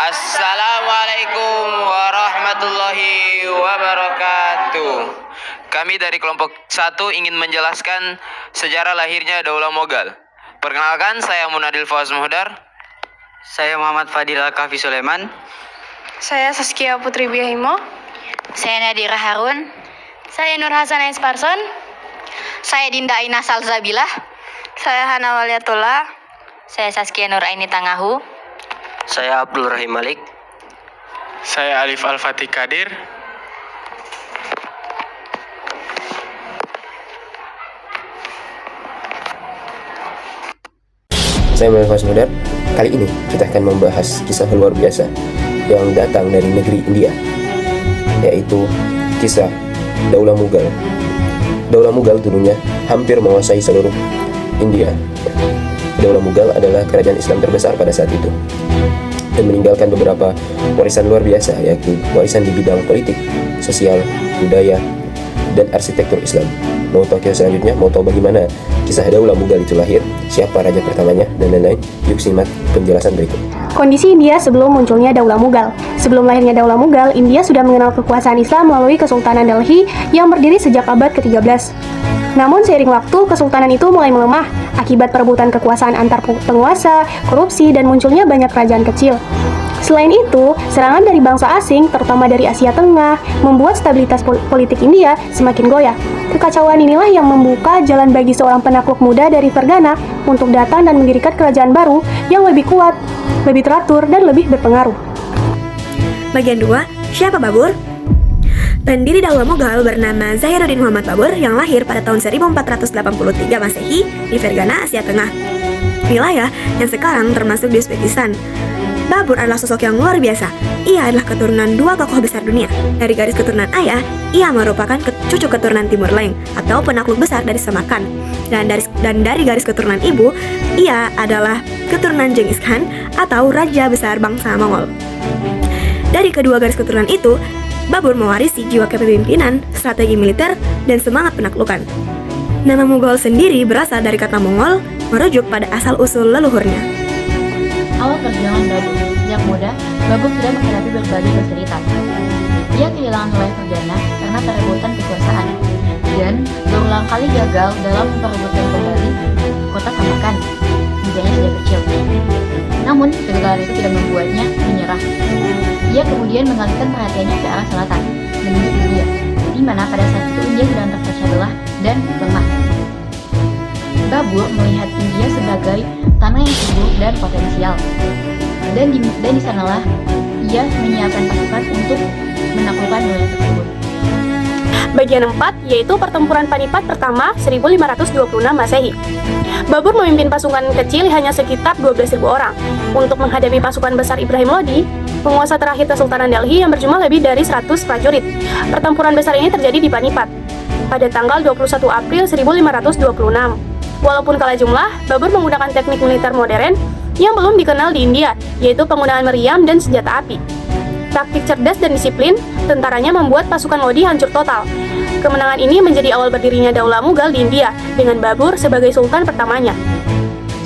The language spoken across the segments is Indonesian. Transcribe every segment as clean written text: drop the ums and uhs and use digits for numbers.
Assalamualaikum warahmatullahi wabarakatuh. Kami dari kelompok 1 ingin menjelaskan sejarah lahirnya Daulah Moghal. Perkenalkan, saya Munadil Fawaz Muhdar. Saya Muhammad Fadil Al-Kahfi Sulaiman. Saya Saskia Putri Biahimo. Saya Nadira Harun. Saya Nur Hasan Esparson. Saya Dinda Aina Salzabilah. Saya Hana Waliatullah. Saya Saskia Nur Aini Tangahu. Saya Abdul Rahim Malik. Saya Alif Al-Fatih Kadir. Saya Muhammad Fawaz Muhdar. Kali ini kita akan membahas kisah luar biasa yang datang dari negeri India, yaitu kisah Daulah Mughal. Daulah Mughal dulunya hampir menguasai seluruh India. Daulah Mughal adalah kerajaan Islam terbesar pada saat itu dan meninggalkan beberapa warisan luar biasa, yaitu warisan di bidang politik, sosial, budaya, dan arsitektur Islam. Mau tahu kisah selanjutnya? Mau tahu bagaimana kisah Daulah Mughal itu lahir? Siapa raja pertamanya? Dan lain-lain? Yuk simak penjelasan berikut. Kondisi India sebelum munculnya Daulah Mughal. Sebelum lahirnya Daulah Mughal, India sudah mengenal kekuasaan Islam melalui Kesultanan Delhi yang berdiri sejak abad ke-13. Namun seiring waktu, kesultanan itu mulai melemah akibat perebutan kekuasaan antar penguasa, korupsi, dan munculnya banyak kerajaan kecil. Selain itu, serangan dari bangsa asing, terutama dari Asia Tengah, membuat stabilitas politik India semakin goyah. Kekacauan inilah yang membuka jalan bagi seorang penakluk muda dari Fergana untuk datang dan mendirikan kerajaan baru yang lebih kuat, lebih teratur, dan lebih berpengaruh. Bagian 2, siapa Babur? Pendiri Daulah Mughal bernama Zahiruddin Muhammad Babur yang lahir pada tahun 1483 Masehi di Fergana, Asia Tengah, wilayah yang sekarang termasuk di Uzbekistan. Babur adalah sosok yang luar biasa. Ia adalah keturunan 2 tokoh besar dunia. Dari garis keturunan ayah, ia merupakan cucu keturunan Timur Leng atau penakluk besar dari Samarkand. Dan dari garis keturunan ibu, ia adalah keturunan Genghis Khan atau raja besar bangsa Mongol. Dari kedua garis keturunan itu, Babur mewarisi jiwa kepemimpinan, strategi militer, dan semangat penaklukan. Nama Mughal sendiri berasal dari kata Mongol, merujuk pada asal-usul leluhurnya. Awal perjuangan Babur. Sejak muda, Babur sudah menghadapi berbagai kesulitan. Ia kehilangan wilayah Fergana karena perebutan kekuasaan dan berulang kali gagal dalam memperebutkan kembali kota Samarkand. Misalnya sejak kecil. Namun, kegagalan itu tidak membuatnya menyerah. Ia kemudian mengalihkan perhatiannya ke arah selatan, menuju India, di mana pada saat itu India sedang terpecah belah dan lemah. Babur melihat India sebagai tanah yang subur dan potensial, dan di sanalah ia menyiapkan pasukan untuk menaklukkan wilayah tersebut. Bagian 4, yaitu pertempuran Panipat pertama 1526 Masehi. Babur memimpin pasukan kecil hanya sekitar 12.000 orang untuk menghadapi pasukan besar Ibrahim Lodi, penguasa terakhir Kesultanan Delhi yang berjumlah lebih dari 100 prajurit. Pertempuran besar ini terjadi di Panipat pada tanggal 21 April 1526. Walaupun kalah jumlah, Babur menggunakan teknik militer modern yang belum dikenal di India, yaitu penggunaan meriam dan senjata api. Taktik cerdas dan disiplin tentaranya membuat pasukan Lodi hancur total. Kemenangan ini menjadi awal berdirinya Daulah Mughal di India dengan Babur sebagai sultan pertamanya.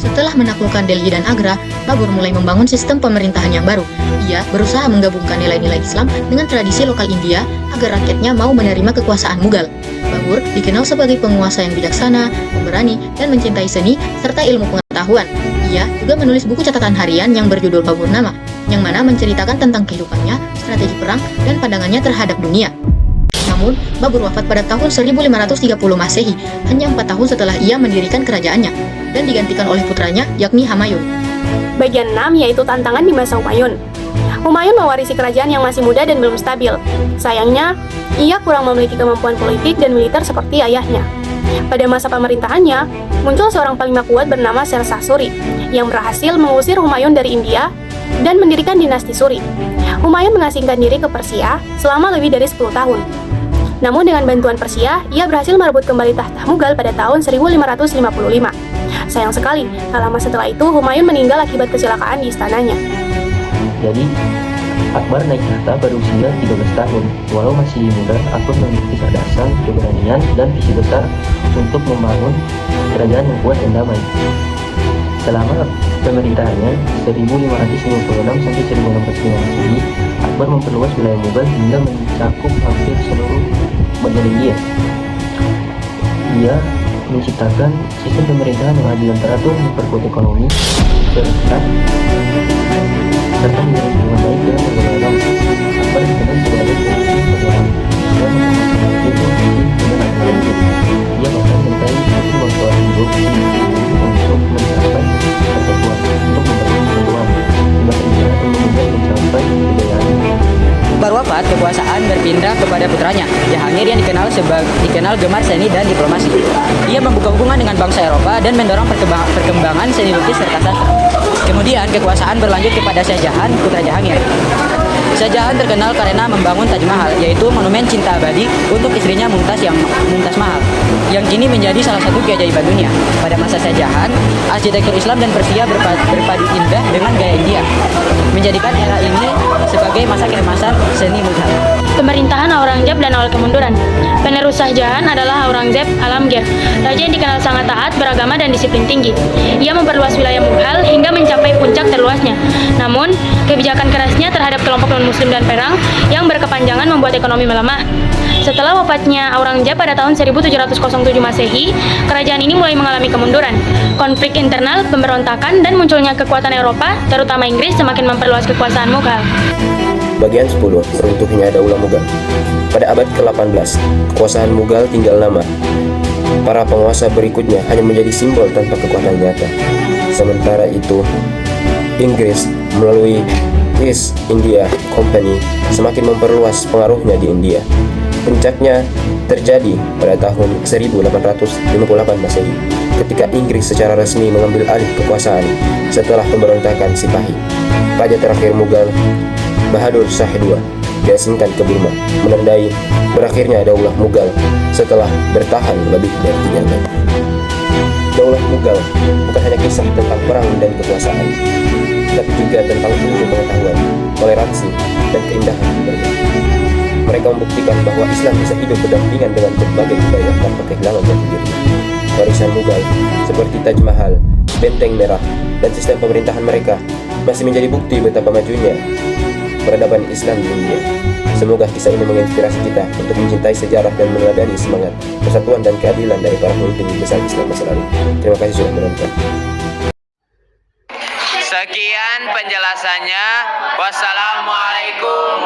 Setelah menaklukkan Delhi dan Agra, Babur mulai membangun sistem pemerintahan yang baru. Ia berusaha menggabungkan nilai-nilai Islam dengan tradisi lokal India agar rakyatnya mau menerima kekuasaan Mughal. Babur dikenal sebagai penguasa yang bijaksana, pemberani, dan mencintai seni serta ilmu pengetahuan. Ia juga menulis buku catatan harian yang berjudul Baburnama, yang mana menceritakan tentang kehidupannya, strategi perang, dan pandangannya terhadap dunia. Namun, Babur wafat pada tahun 1530 Masehi, hanya 4 tahun setelah ia mendirikan kerajaannya, dan digantikan oleh putranya, yakni Humayun. Bagian 6, yaitu tantangan di masa Humayun. Humayun mewarisi kerajaan yang masih muda dan belum stabil. Sayangnya, ia kurang memiliki kemampuan politik dan militer seperti ayahnya. Pada masa pemerintahannya, muncul seorang panglima kuat bernama Sher Shah Suri, yang berhasil mengusir Humayun dari India dan mendirikan dinasti Suri. Humayun mengasingkan diri ke Persia selama lebih dari 10 tahun. Namun dengan bantuan Persia, ia berhasil merebut kembali tahta Mughal pada tahun 1555. Sayang sekali, tak lama setelah itu Humayun meninggal akibat kecelakaan di istananya. Jadi, Akbar naik tahta pada usia 13 tahun. Walau masih muda, Akbar memiliki kecerdasan, keberanian, dan visi besar untuk membangun kerajaan yang kuat dan damai. Setelah pemerintahannya 1556 sampai 1605 Masehi, Akbar memperluas wilayah Mughal hingga mencakup hampir seluruh bagian India. Ia menciptakan sistem pemerintahan yang adil dan teratur, memperkuat ekonomi, serta menjalin hubungan baik dengan berbagai agama. Akbar dikenal sebagai pemimpin pengalaman dan memiliki dengan agama. Ia bahkan mentai waktu hidup untuk mencapai persatuan, untuk membangun persatuan, untuk mencapai kejayaan. Akbar wafat, kekuasaan berpindah kepada putranya, Jahangir, yang dikenal gemar seni dan diplomasi. Ia membuka hubungan dengan bangsa Eropa dan mendorong perkembangan seni lukis serta sastra. Kemudian kekuasaan berlanjut kepada Shah Jahan, putra Jahangir. Shah Jahan terkenal karena membangun Taj Mahal, yaitu monumen cinta abadi untuk istrinya Mumtaz Mahal, yang kini menjadi salah satu keajaiban dunia. Pada masa Shah Jahan, arsitektur Islam dan Persia berpadu indah dengan gaya India, menjadikan era ini sebagai masa keemasan seni Mughal. Pemerintahan Aurangzeb dan awal kemunduran. Penerus Shah Jahan adalah Aurangzeb Alamgir, raja yang dikenal sangat taat, beragama, dan disiplin tinggi. Ia memperluas wilayah Mughal hingga mencapai puncak terluasnya. Namun, kebijakan kerasnya terhadap kelompok non-muslim dan perang yang berkepanjangan membuat ekonomi melemah. Setelah wafatnya Aurangzeb pada tahun 1707 Masehi, kerajaan ini mulai mengalami kemunduran. Konflik internal, pemberontakan, dan munculnya kekuatan Eropa, terutama Inggris, semakin memperluas kekuasaan Mughal. Bagian 10. Runtuhnya Daulah Mughal. Pada abad ke-18, kekuasaan Mughal tinggal nama. Para penguasa berikutnya hanya menjadi simbol tanpa kekuatan nyata. Sementara itu, Inggris melalui East India Company semakin memperluas pengaruhnya di India. Puncaknya terjadi pada tahun 1858 Masehi, ketika Inggris secara resmi mengambil alih kekuasaan setelah pemberontakan Sipahi. Raja terakhir Mughal, Bahadur Shah II, diasingkan ke Burma, menandai berakhirnya Daulah Mughal setelah bertahan lebih dari 3 abad. Daulah Mughal bukan hanya kisah tentang perang dan kekuasaan, tapi juga tentang ilmu pengetahuan, toleransi, dan keindahan budaya. Mereka membuktikan bahwa Islam bisa hidup berdampingan dengan berbagai budaya tanpa kehilangan jati diri. Warisan Mughal seperti Taj Mahal, Benteng Merah, dan sistem pemerintahan mereka masih menjadi bukti betapa majunya peradaban Islam di India. Semoga kisah ini menginspirasi kita untuk mencintai sejarah dan meneladani semangat persatuan dan keadilan dari para pemimpin besar Islam masa lalu. Terima kasih sudah menonton. Sekian penjelasannya. Wassalamualaikum